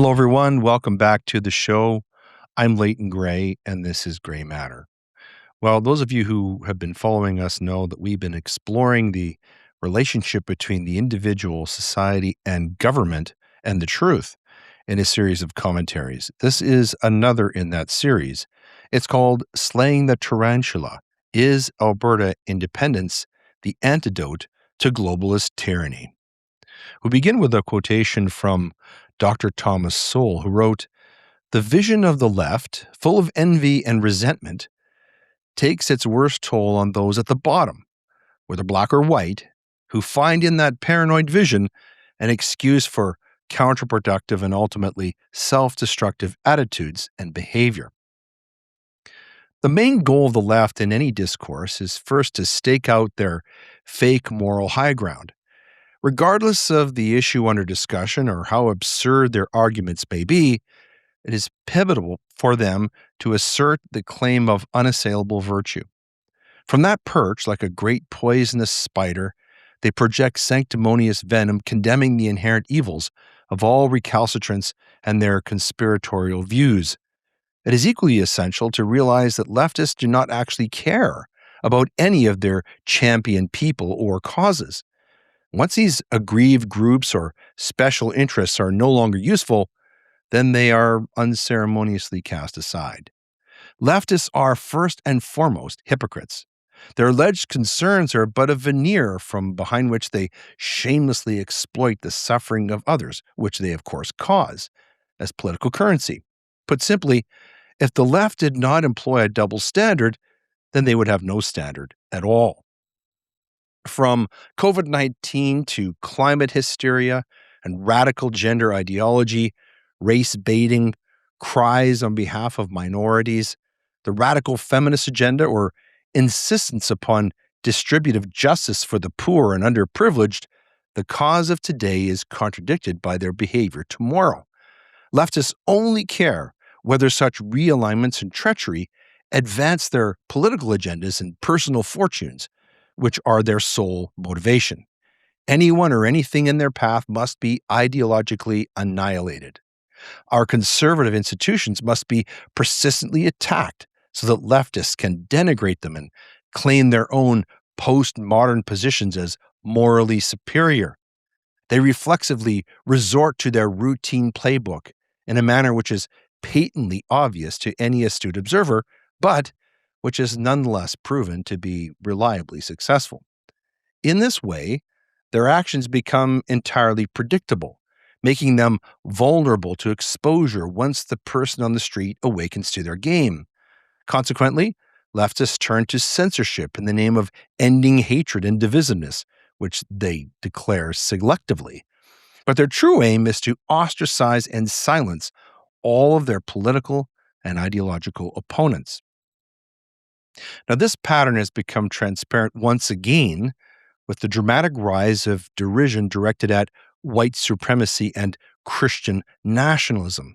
Hello, everyone. Welcome back to the show. I'm Leighton Grey, and this is Grey Matter. Well, those of you who have been following us know that we've been exploring the relationship between the individual, society, and government and the truth in a series of commentaries. This is another in that series. It's called Slaying the Tarantula. Is Alberta Independence the Antidote to Globalist Tyranny? We begin with a quotation from Dr. Thomas Sowell, who wrote, "The vision of the left, full of envy and resentment, takes its worst toll on those at the bottom, whether black or white, who find in that paranoid vision an excuse for counterproductive and ultimately self-destructive attitudes and behavior." The main goal of the left in any discourse is first to stake out their fake moral high ground. Regardless of the issue under discussion or how absurd their arguments may be, it is pivotal for them to assert the claim of unassailable virtue. From that perch, like a great poisonous spider, they project sanctimonious venom, condemning the inherent evils of all recalcitrants and their conspiratorial views. It is equally essential to realize that leftists do not actually care about any of their championed people or causes. Once these aggrieved groups or special interests are no longer useful, then they are unceremoniously cast aside. Leftists are first and foremost hypocrites. Their alleged concerns are but a veneer from behind which they shamelessly exploit the suffering of others, which they of course cause, as political currency. Put simply, if the left did not employ a double standard, then they would have no standard at all. From COVID-19 to climate hysteria and radical gender ideology, race baiting, cries on behalf of minorities, the radical feminist agenda, or insistence upon distributive justice for the poor and underprivileged, the cause of today is contradicted by their behavior tomorrow. Leftists only care whether such realignments and treachery advance their political agendas and personal fortunes, which are their sole motivation. Anyone or anything in their path must be ideologically annihilated. Our conservative institutions must be persistently attacked so that leftists can denigrate them and claim their own postmodern positions as morally superior. They reflexively resort to their routine playbook in a manner which is patently obvious to any astute observer, but which is nonetheless proven to be reliably successful. In this way, their actions become entirely predictable, making them vulnerable to exposure once the person on the street awakens to their game. Consequently, leftists turn to censorship in the name of ending hatred and divisiveness, which they declare selectively. But their true aim is to ostracize and silence all of their political and ideological opponents. Now, this pattern has become transparent once again with the dramatic rise of derision directed at white supremacy and Christian nationalism.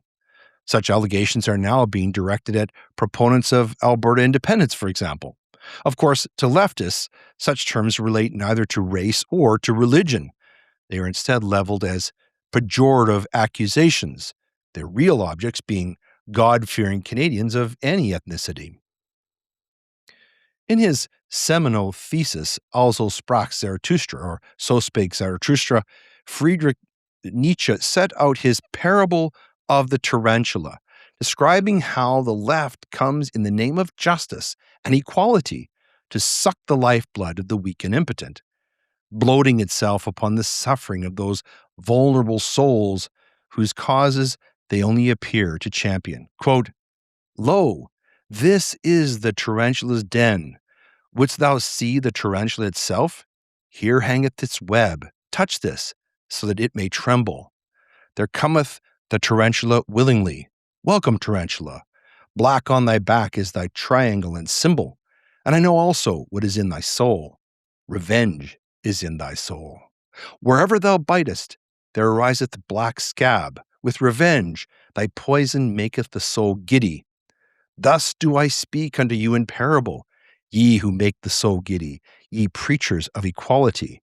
Such allegations are now being directed at proponents of Alberta Independence, for example. Of course, to leftists, such terms relate neither to race or to religion. They are instead leveled as pejorative accusations, their real objects being God-fearing Canadians of any ethnicity. In his seminal thesis, Also sprach Zarathustra, or So Spake Zarathustra, Friedrich Nietzsche set out his parable of the tarantula, describing how the left comes in the name of justice and equality to suck the lifeblood of the weak and impotent, bloating itself upon the suffering of those vulnerable souls whose causes they only appear to champion. Quote, "Lo, this is the tarantula's den. Wouldst thou see the tarantula itself? Here hangeth its web. Touch this, so that it may tremble. There cometh the tarantula willingly. Welcome, tarantula. Black on thy back is thy triangle and symbol. And I know also what is in thy soul. Revenge is in thy soul. Wherever thou bitest, there ariseth black scab. With revenge, thy poison maketh the soul giddy. Thus do I speak unto you in parable, ye who make the soul giddy, ye preachers of equality.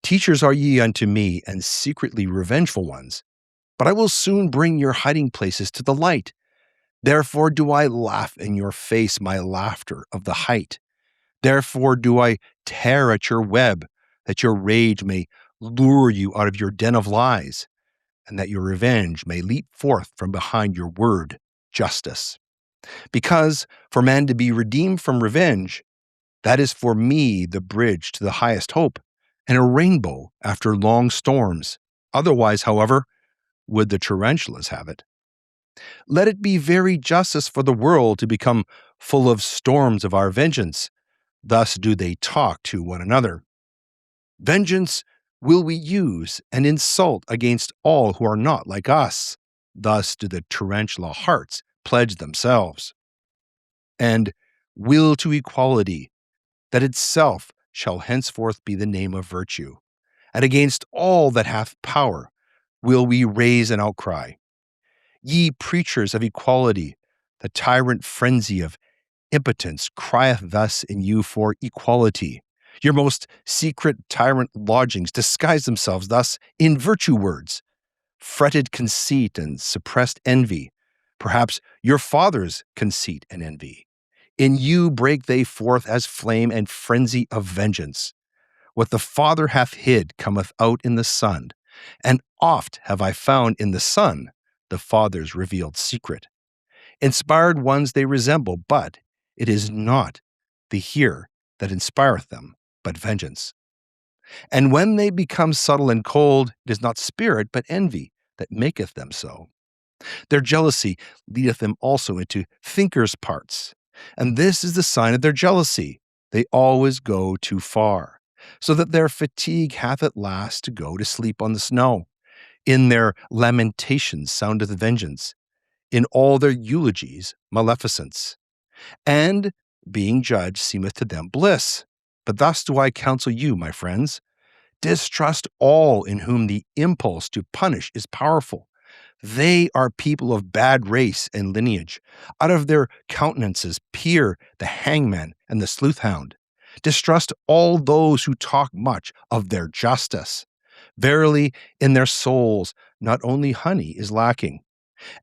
Teachers are ye unto me, and secretly revengeful ones. but I will soon bring your hiding places to the light. Therefore do I laugh in your face my laughter of the height. Therefore do I tear at your web, that your rage may lure you out of your den of lies, and that your revenge may leap forth from behind your word, justice. Because for man to be redeemed from revenge, that is for me the bridge to the highest hope, and a rainbow after long storms. Otherwise, however, would the tarantulas have it. Let it be very justice for the world to become full of storms of our vengeance. Thus do they talk to one another. Vengeance will we use and insult against all who are not like us. Thus do the tarantula hearts pledge themselves. And will to equality, that itself shall henceforth be the name of virtue. And against all that hath power will we raise an outcry. Ye preachers of equality, the tyrant frenzy of impotence crieth thus in you for equality. Your most secret tyrant lodgings disguise themselves thus in virtue words, fretted conceit and suppressed envy, perhaps your father's conceit and envy. In you break they forth as flame and frenzy of vengeance. What the Father hath hid cometh out in the Son, and oft have I found in the Son the Father's revealed secret. Inspired ones they resemble, but it is not the here that inspireth them, but vengeance. And when they become subtle and cold, it is not spirit, but envy that maketh them so. Their jealousy leadeth them also into thinkers' parts, and this is the sign of their jealousy. They always go too far, so that their fatigue hath at last to go to sleep on the snow. In their lamentations soundeth vengeance, in all their eulogies maleficence. And being judged seemeth to them bliss. But thus do I counsel you, my friends, distrust all in whom the impulse to punish is powerful. They are people of bad race and lineage. Out of their countenances peer the hangman and the sleuth-hound. Distrust all those who talk much of their justice. Verily, in their souls not only honey is lacking.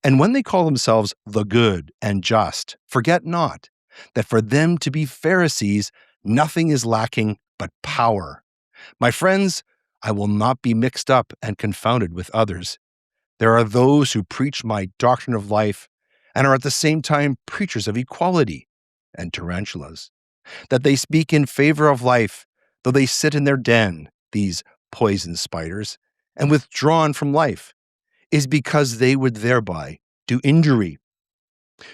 And when they call themselves the good and just, forget not that for them to be Pharisees, nothing is lacking but power. My friends, I will not be mixed up and confounded with others. There are those who preach my doctrine of life and are at the same time preachers of equality and tarantulas, that they speak in favor of life, though they sit in their den, these poison spiders, and withdrawn from life, is because they would thereby do injury.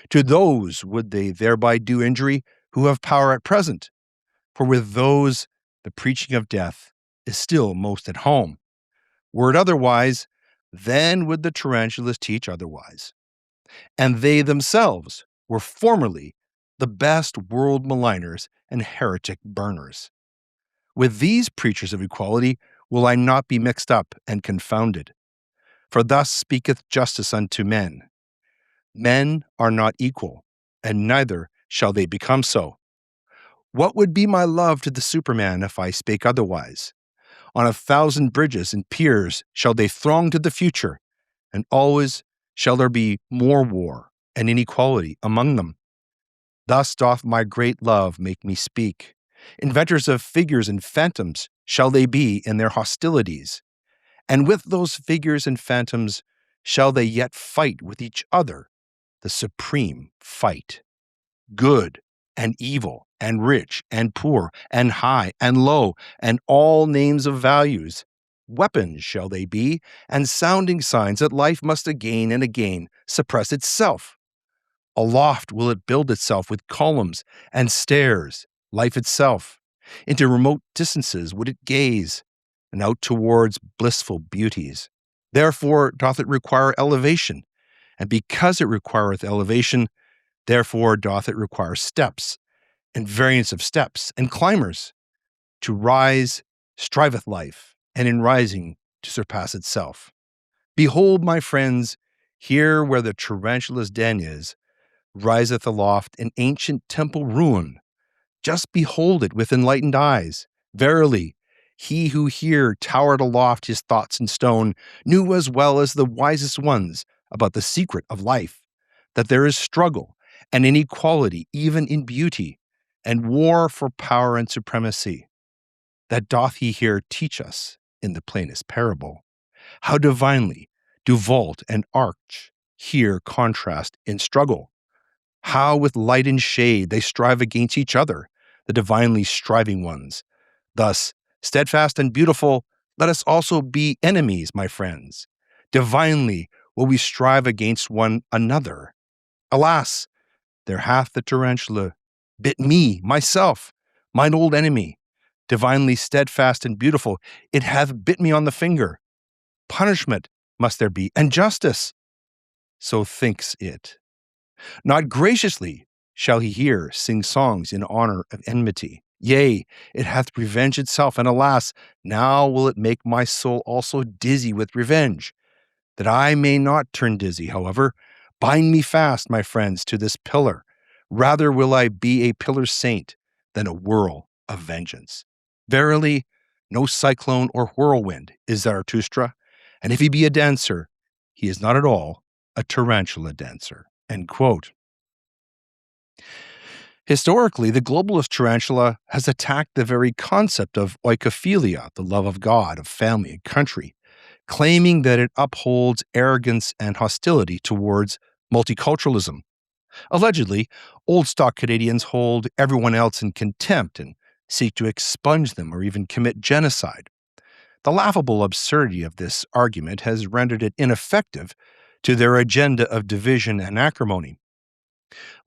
To those would they thereby do injury who have power at present, for with those the preaching of death is still most at home. Were it otherwise, then would the tarantulas teach otherwise. And they themselves were formerly the best world maligners and heretic burners. With these preachers of equality will I not be mixed up and confounded. For thus speaketh justice unto men. Men are not equal, and neither shall they become so. What would be my love to the Superman if I spake otherwise? On 1,000 bridges and piers shall they throng to the future, and always shall there be more war and inequality among them. Thus doth my great love make me speak. Inventors of figures and phantoms shall they be in their hostilities, and with those figures and phantoms shall they yet fight with each other, the supreme fight. Good and evil, and rich and poor, and high and low, and all names of values. Weapons shall they be, and sounding signs that life must again and again suppress itself. Aloft will it build itself with columns and stairs, life itself. Into remote distances would it gaze, and out towards blissful beauties. Therefore doth it require elevation, and because it requireth elevation, therefore doth it require steps, and variance of steps, and climbers. To rise striveth life, and in rising to surpass itself. Behold, my friends, here where the tarantula's den is, riseth aloft an ancient temple ruin. Just behold it with enlightened eyes. Verily, He who here towered aloft his thoughts in stone knew as well as the wisest ones about the secret of life, that there is struggle and inequality even in beauty, and war for power and supremacy. That doth he here teach us in the plainest parable. How divinely do vault and arch here contrast in struggle. How with light and shade they strive against each other, the divinely striving ones. Thus, steadfast and beautiful, let us also be enemies, my friends. Divinely will we strive against one another. Alas, there hath the tarantula bit me, myself, mine old enemy. Divinely steadfast and beautiful, it hath bit me on the finger. Punishment must there be, and justice. So thinks it. Not graciously shall he here sing songs in honor of enmity. Yea, it hath revenged itself, and alas, now will it make my soul also dizzy with revenge. That I may not turn dizzy, however, bind me fast, my friends, to this pillar. Rather will I be a pillar saint than a whirl of vengeance. Verily, no cyclone or whirlwind is Zarathustra, and if he be a dancer, he is not at all a tarantula dancer. End quote. Historically, the globalist tarantula has attacked the very concept of oikophilia, the love of God, of family and country, claiming that it upholds arrogance and hostility towards multiculturalism. Allegedly, old stock Canadians hold everyone else in contempt and seek to expunge them or even commit genocide. The laughable absurdity of this argument has rendered it ineffective to their agenda of division and acrimony.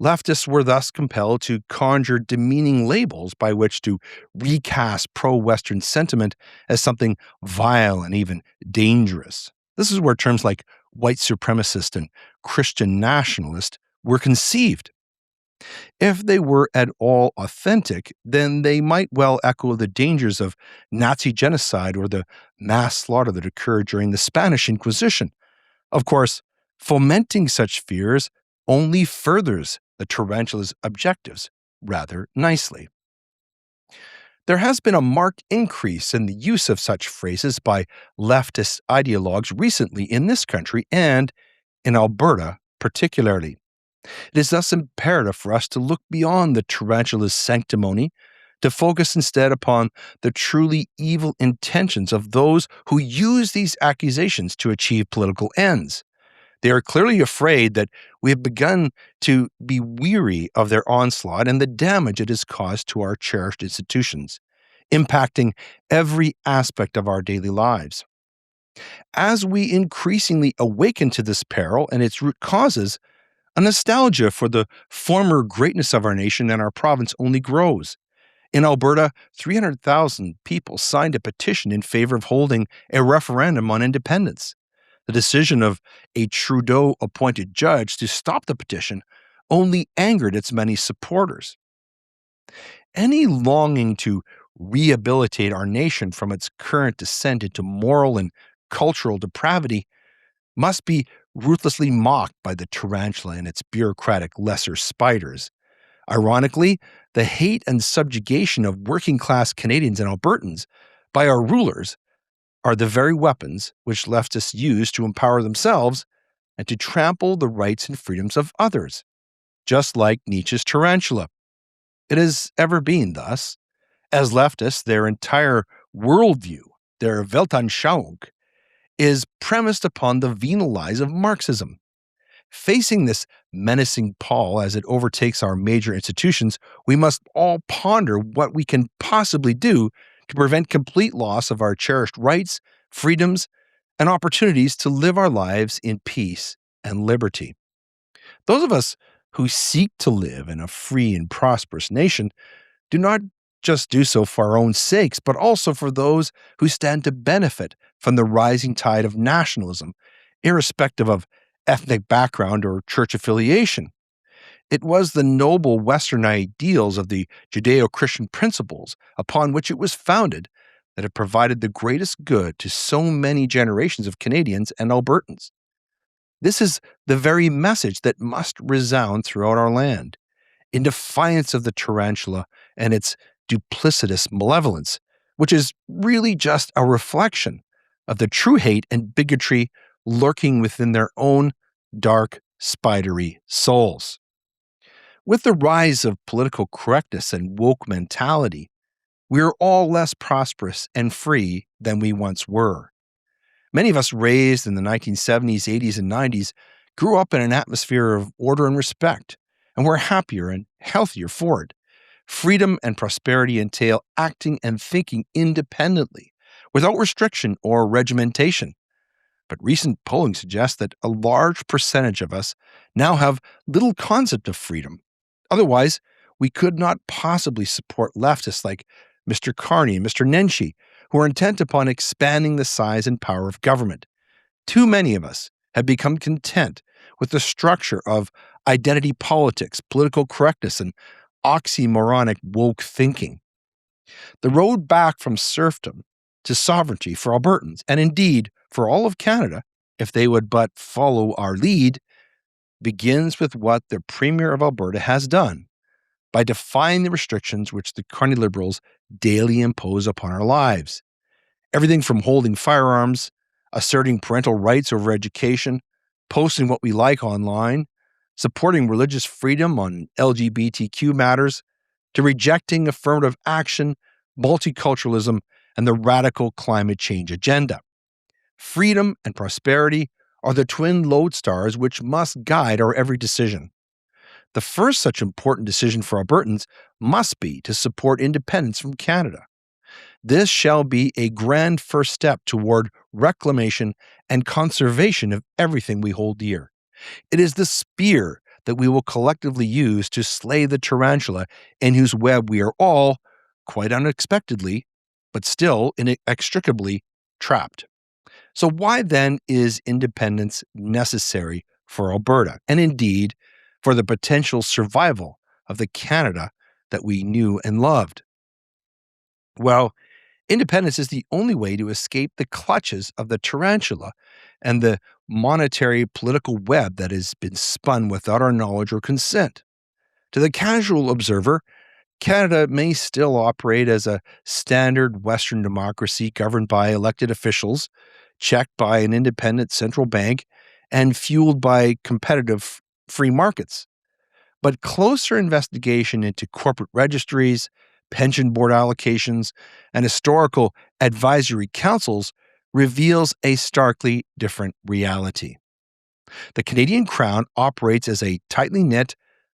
Leftists were thus compelled to conjure demeaning labels by which to recast pro-Western sentiment as something vile and even dangerous. This is where terms like white supremacist and Christian nationalist were conceived. If they were at all authentic, then they might well echo the dangers of Nazi genocide or the mass slaughter that occurred during the Spanish Inquisition. Of course, fomenting such fears only furthers the tarantula's objectives rather nicely. There has been a marked increase in the use of such phrases by leftist ideologues recently in this country and in Alberta particularly. It is thus imperative for us to look beyond the tarantula's sanctimony, to focus instead upon the truly evil intentions of those who use these accusations to achieve political ends. They are clearly afraid that we have begun to be weary of their onslaught and the damage it has caused to our cherished institutions, impacting every aspect of our daily lives. As we increasingly awaken to this peril and its root causes, a nostalgia for the former greatness of our nation and our province only grows. In Alberta, 300,000 people signed a petition in favor of holding a referendum on independence. The decision of a Trudeau-appointed judge to stop the petition only angered its many supporters. Any longing to rehabilitate our nation from its current descent into moral and cultural depravity must be ruthlessly mocked by the tarantula and its bureaucratic lesser spiders. Ironically, the hate and subjugation of working-class Canadians and Albertans by our rulers are the very weapons which leftists use to empower themselves and to trample the rights and freedoms of others, just like Nietzsche's tarantula. It has ever been thus. As leftists, their entire worldview, their Weltanschauung, is premised upon the venal lies of Marxism. Facing this menacing pall as it overtakes our major institutions, we must all ponder what we can possibly do to prevent complete loss of our cherished rights, freedoms, and opportunities to live our lives in peace and liberty. Those of us who seek to live in a free and prosperous nation do not just do so for our own sakes, but also for those who stand to benefit from the rising tide of nationalism, irrespective of ethnic background or church affiliation. It was the noble Western ideals of the Judeo-Christian principles upon which it was founded that have provided the greatest good to so many generations of Canadians and Albertans. This is the very message that must resound throughout our land. In defiance of the tarantula and its duplicitous malevolence, which is really just a reflection of the true hate and bigotry lurking within their own dark, spidery souls. With the rise of political correctness and woke mentality, we are all less prosperous and free than we once were. Many of us raised in the 1970s, 80s, and 90s grew up in an atmosphere of order and respect, and we're happier and healthier for it. Freedom and prosperity entail acting and thinking independently, without restriction or regimentation. But recent polling suggests that a large percentage of us now have little concept of freedom. Otherwise, we could not possibly support leftists like Mr. Carney and Mr. Nietzsche, who are intent upon expanding the size and power of government. Too many of us have become content with the structure of identity politics, political correctness, and oxymoronic woke thinking. The road back from serfdom to sovereignty for Albertans, and indeed for all of Canada, if they would but follow our lead, begins with what the Premier of Alberta has done by defying the restrictions which the Carney Liberals daily impose upon our lives. Everything from holding firearms, asserting parental rights over education, posting what we like online, supporting religious freedom on LGBTQ matters, to rejecting affirmative action, multiculturalism, and the radical climate change agenda. Freedom and prosperity are the twin lodestars which must guide our every decision. The first such important decision for Albertans must be to support independence from Canada. This shall be a grand first step toward reclamation and conservation of everything we hold dear. It is the spear that we will collectively use to slay the tarantula in whose web we are all, quite unexpectedly, but still inextricably trapped. So why then is independence necessary for Alberta, and indeed for the potential survival of the Canada that we knew and loved? Well, independence is the only way to escape the clutches of the tarantula and the monetary political web that has been spun without our knowledge or consent. To the casual observer, Canada may still operate as a standard Western democracy governed by elected officials, checked by an independent central bank, and fueled by competitive free markets. But closer investigation into corporate registries, pension board allocations, and historical advisory councils reveals a starkly different reality. The Canadian Crown operates as a tightly knit,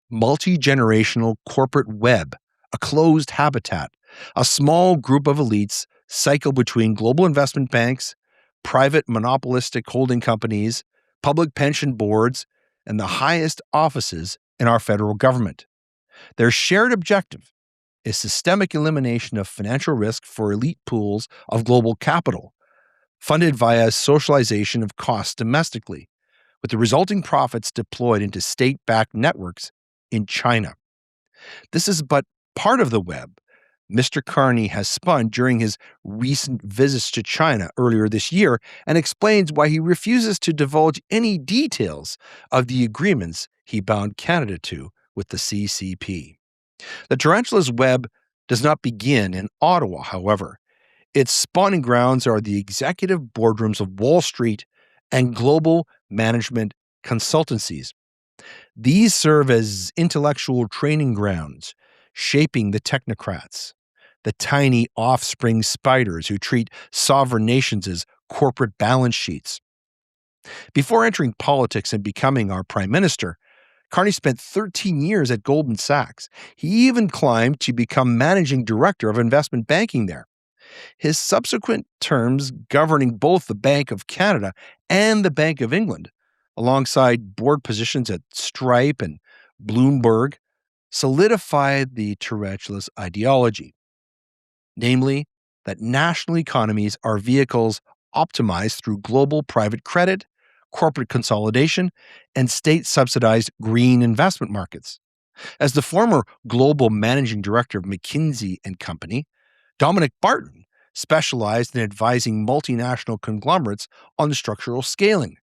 multi-generational corporate web, a closed habitat. A small group of elites cycle between global investment banks, private monopolistic holding companies, public pension boards, and the highest offices in our federal government. Their shared objective is systemic elimination of financial risk for elite pools of global capital, funded via socialization of costs domestically, with the resulting profits deployed into state-backed networks in China. This is but part of the web Mr. Carney has spun during his recent visits to China earlier this year, and explains why he refuses to divulge any details of the agreements he bound Canada to with the CCP. The tarantula's web does not begin in Ottawa, however. Its spawning grounds are the executive boardrooms of Wall Street and global management consultancies. These serve as intellectual training grounds, shaping the technocrats, the tiny offspring spiders who treat sovereign nations as corporate balance sheets. Before entering politics and becoming our prime minister, Carney spent 13 years at Goldman Sachs. He even climbed to become managing director of investment banking there. His subsequent terms governing both the Bank of Canada and the Bank of England, alongside board positions at Stripe and Bloomberg, solidified the tarantula's ideology, namely that national economies are vehicles optimized through global private credit, corporate consolidation, and state-subsidized green investment markets. As the former global managing director of McKinsey and Company, Dominic Barton specialized in advising multinational conglomerates on structural scaling.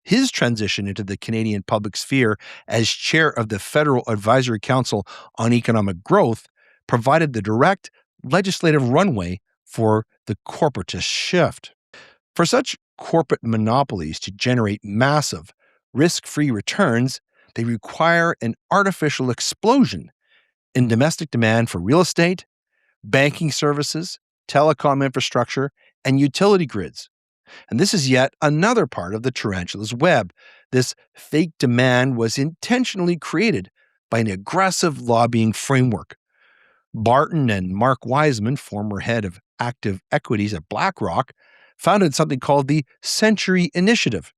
His transition into the Canadian public sphere as chair of the Federal Advisory Council on Economic Growth provided the direct legislative runway for the corporatist shift. For such corporate monopolies to generate massive, risk-free returns, they require an artificial explosion in domestic demand for real estate, banking services, telecom infrastructure, and utility grids. And this is yet another part of the tarantula's web. This fake demand was intentionally created by an aggressive lobbying framework. Barton and Mark Wiseman, former head of active equities at BlackRock, founded something called the Century Initiative,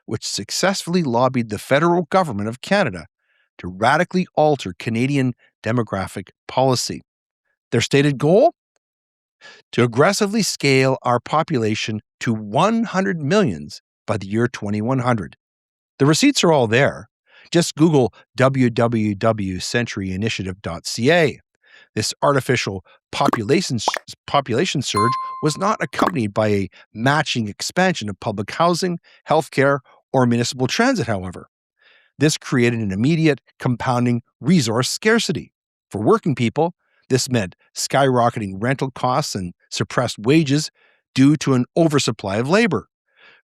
which successfully lobbied the federal government of Canada to radically alter Canadian demographic policy. Their stated goal? To aggressively scale our population to 100 millions by the year 2100. The receipts are all there. Just Google www.centuryinitiative.ca. This artificial population surge was not accompanied by a matching expansion of public housing, healthcare, or municipal transit, however. This created an immediate, compounding resource scarcity. For working people, this meant skyrocketing rental costs and suppressed wages due to an oversupply of labor.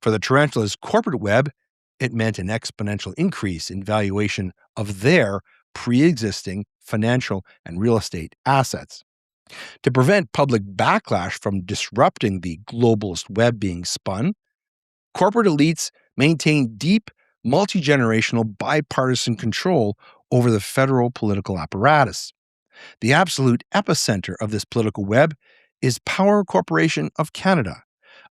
For the tarantula's corporate web, it meant an exponential increase in valuation of their pre-existing financial and real estate assets. To prevent public backlash from disrupting the globalist web being spun, corporate elites maintain deep, multi-generational bipartisan control over the federal political apparatus. The absolute epicenter of this political web is Power Corporation of Canada,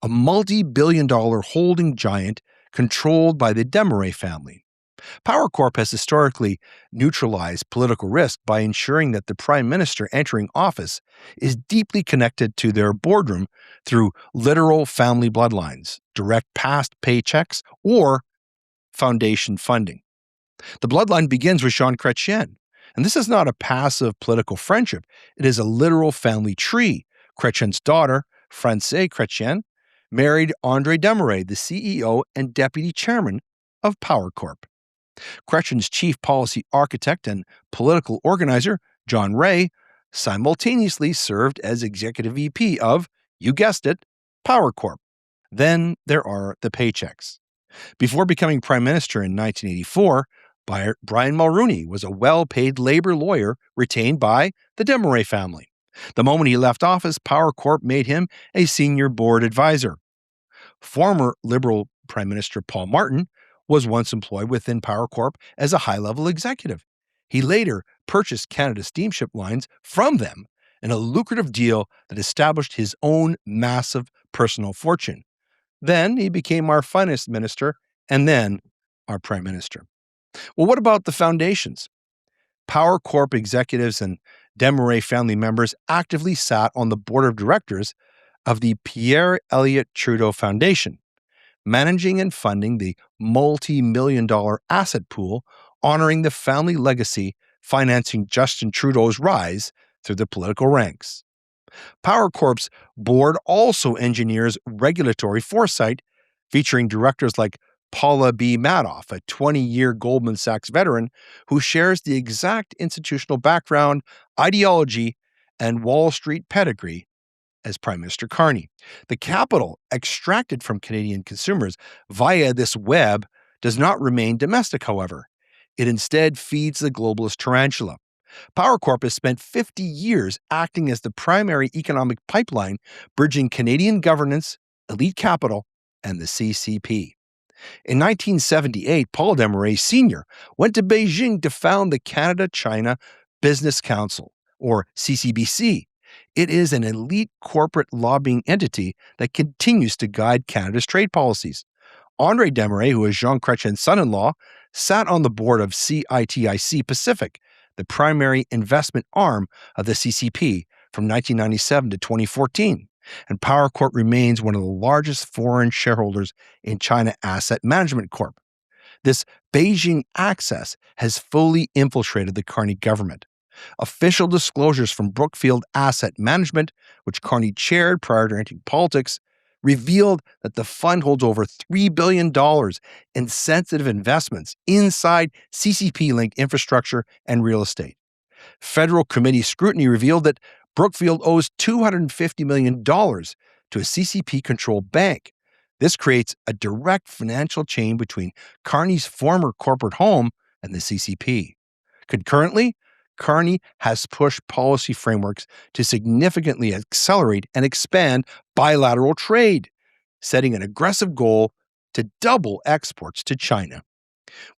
a multi-billion-dollar holding giant controlled by the Desmarais family. Power Corp has historically neutralized political risk by ensuring that the prime minister entering office is deeply connected to their boardroom through literal family bloodlines, direct past paychecks, or foundation funding. The bloodline begins with Jean Chrétien, and this is not a passive political friendship. It is a literal family tree. Chrétien's daughter, Francais Chrétien, married André Desmarais, the CEO and deputy chairman of Power Corp. Chrétien's chief policy architect and political organizer, John Ray, simultaneously served as executive VP of, you guessed it, Power Corp. Then there are the paychecks. Before becoming prime minister in 1984, Brian Mulroney was a well-paid labor lawyer retained by the Desmarais family. The moment he left office, Power Corp made him a senior board advisor. Former Liberal Prime Minister Paul Martin was once employed within Power Corp as a high-level executive. He later purchased Canada Steamship Lines from them in a lucrative deal that established his own massive personal fortune. Then he became our finance minister and then our prime minister. Well, what about the foundations? Power Corp executives and Desmarais family members actively sat on the board of directors of the Pierre Elliott Trudeau Foundation, managing and funding the multi-million-dollar asset pool, honoring the family legacy, financing Justin Trudeau's rise through the political ranks. Power Corp's board also engineers regulatory foresight, featuring directors like Paula B. Madoff, a 20-year Goldman Sachs veteran who shares the exact institutional background, ideology, and Wall Street pedigree as Prime Minister Carney. The capital extracted from Canadian consumers via this web does not remain domestic, however. It instead feeds the globalist tarantula. Power Corp has spent 50 years acting as the primary economic pipeline bridging Canadian governance, elite capital, and the CCP. In 1978, Paul Desmarais Sr. went to Beijing to found the Canada-China Business Council, or CCBC. It is an elite corporate lobbying entity that continues to guide Canada's trade policies. André Desmarais, who is Jean Chrétien's son-in-law, sat on the board of CITIC Pacific, the primary investment arm of the CCP, from 1997 to 2014. And Power Corp remains one of the largest foreign shareholders in China Asset Management Corp. This Beijing access has fully infiltrated the Carney government. Official disclosures from Brookfield Asset Management, which Carney chaired prior to entering politics, revealed that the fund holds over $3 billion in sensitive investments inside CCP-linked infrastructure and real estate. Federal committee scrutiny revealed that Brookfield owes $250 million to a CCP-controlled bank. This creates a direct financial chain between Carney's former corporate home and the CCP. Concurrently, Carney has pushed policy frameworks to significantly accelerate and expand bilateral trade, setting an aggressive goal to double exports to China.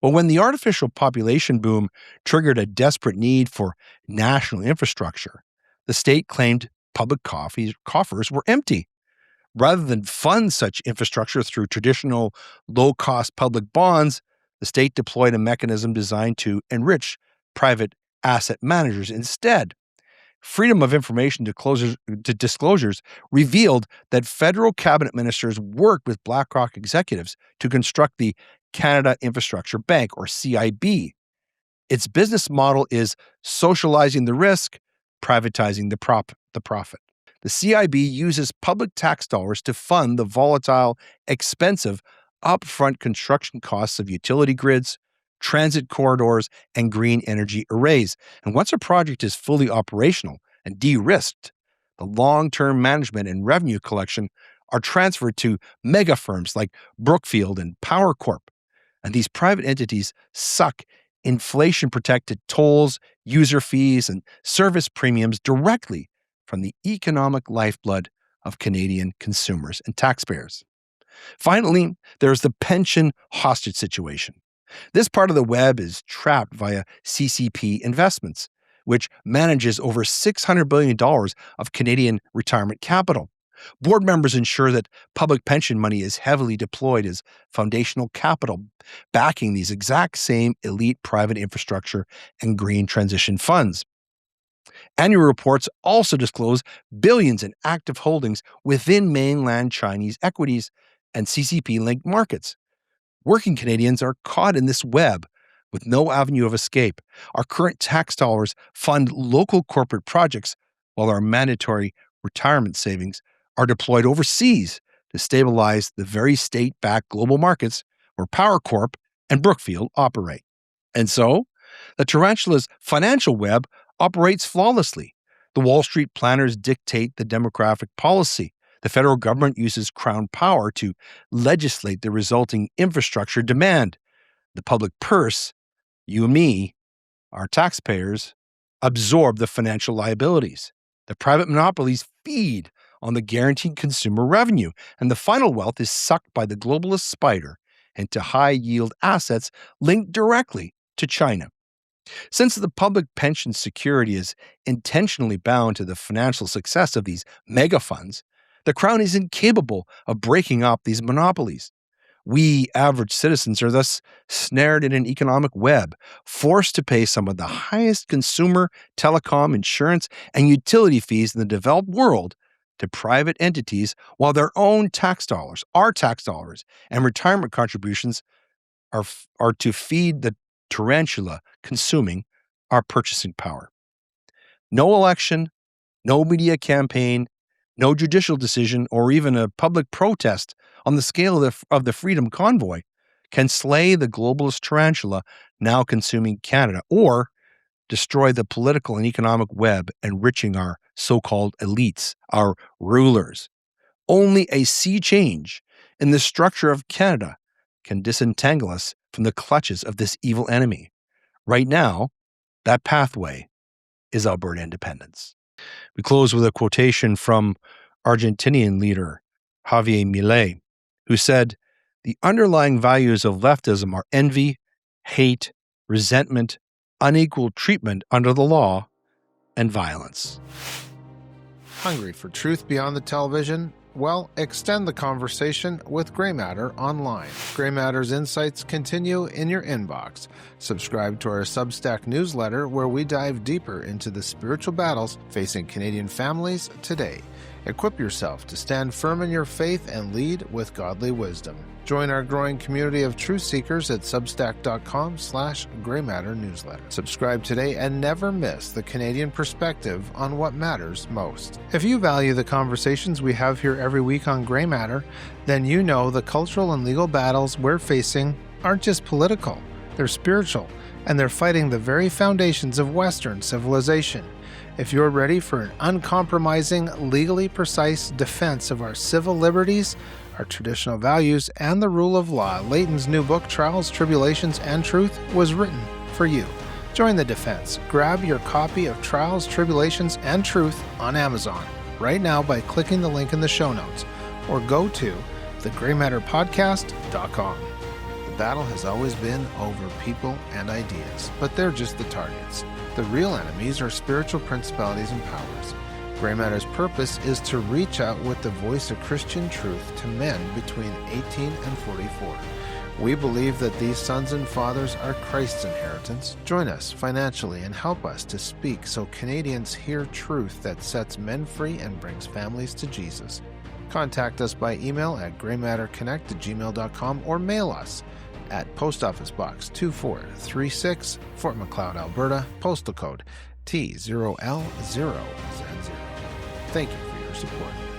Well, when the artificial population boom triggered a desperate need for national infrastructure, the state claimed public coffers were empty. Rather than fund such infrastructure through traditional low-cost public bonds, the state deployed a mechanism designed to enrich private asset managers instead. Freedom of Information disclosures revealed that federal cabinet ministers worked with BlackRock executives to construct the Canada Infrastructure Bank, or CIB. Its business model is socializing the risk, privatizing the profit. The CIB uses public tax dollars to fund the volatile, expensive, upfront construction costs of utility grids, transit corridors, and green energy arrays. And once a project is fully operational and de-risked, the long-term management and revenue collection are transferred to mega firms like Brookfield and Power Corp. And these private entities suck inflation-protected tolls, user fees, and service premiums directly from the economic lifeblood of Canadian consumers and taxpayers. Finally, there's the pension hostage situation. This part of the web is trapped via CCP Investments, which manages over $600 billion of Canadian retirement capital. Board members ensure that public pension money is heavily deployed as foundational capital, backing these exact same elite private infrastructure and green transition funds. Annual reports also disclose billions in active holdings within mainland Chinese equities and CCP-linked markets. Working Canadians are caught in this web with no avenue of escape. Our current tax dollars fund local corporate projects, while our mandatory retirement savings are deployed overseas to stabilize the very state-backed global markets where Power Corp and Brookfield operate. And so, the tarantula's financial web operates flawlessly. The Wall Street planners dictate the demographic policy. The federal government uses crown power to legislate the resulting infrastructure demand. The public purse, you and me, our taxpayers, absorb the financial liabilities. The private monopolies feed on the guaranteed consumer revenue, and the final wealth is sucked by the globalist spider into high-yield assets linked directly to China. Since the public pension security is intentionally bound to the financial success of these mega funds, the Crown is incapable of breaking up these monopolies. We average citizens are thus snared in an economic web, forced to pay some of the highest consumer, telecom, insurance, and utility fees in the developed world to private entities, while their own tax dollars, our tax dollars, and retirement contributions are to feed the tarantula consuming our purchasing power. No election, no media campaign, no judicial decision, or even a public protest on the scale of the Freedom Convoy can slay the globalist tarantula now consuming Canada, or destroy the political and economic web enriching our so-called elites, our rulers. Only a sea change in the structure of Canada can disentangle us from the clutches of this evil enemy. Right now, that pathway is Alberta Independence. We close with a quotation from Argentinian leader Javier Milei, who said, "The underlying values of leftism are envy, hate, resentment, unequal treatment under the law, and violence." Hungry for truth beyond the television? Well, extend the conversation with Grey Matter online. Grey Matter's insights continue in your inbox. Subscribe to our Substack newsletter, where we dive deeper into the spiritual battles facing Canadian families today. Equip yourself to stand firm in your faith and lead with godly wisdom. Join our growing community of truth seekers at substack.com/Grey Matter newsletter. Subscribe today and never miss the Canadian perspective on what matters most. If you value the conversations we have here every week on Grey Matter, then you know the cultural and legal battles we're facing aren't just political, they're spiritual, and they're fighting the very foundations of Western civilization. If you're ready for an uncompromising, legally precise defense of our civil liberties, our traditional values, and the rule of law, Leighton's new book, Trials, Tribulations, and Truth, was written for you. Join the defense. Grab your copy of Trials, Tribulations, and Truth on Amazon right now by clicking the link in the show notes, or go to thegraymatterpodcast.com. The battle has always been over people and ideas, but they're just the targets. The real enemies are spiritual principalities and powers. Gray Matter's purpose is to reach out with the voice of Christian truth to men between 18 and 44. We believe that these sons and fathers are Christ's inheritance. Join us financially and help us to speak so Canadians hear truth that sets men free and brings families to Jesus. Contact us by email at graymatterconnect@gmail.com or mail us at Post Office Box 2436, Fort Macleod, Alberta, postal code T0L0Z0. Thank you for your support.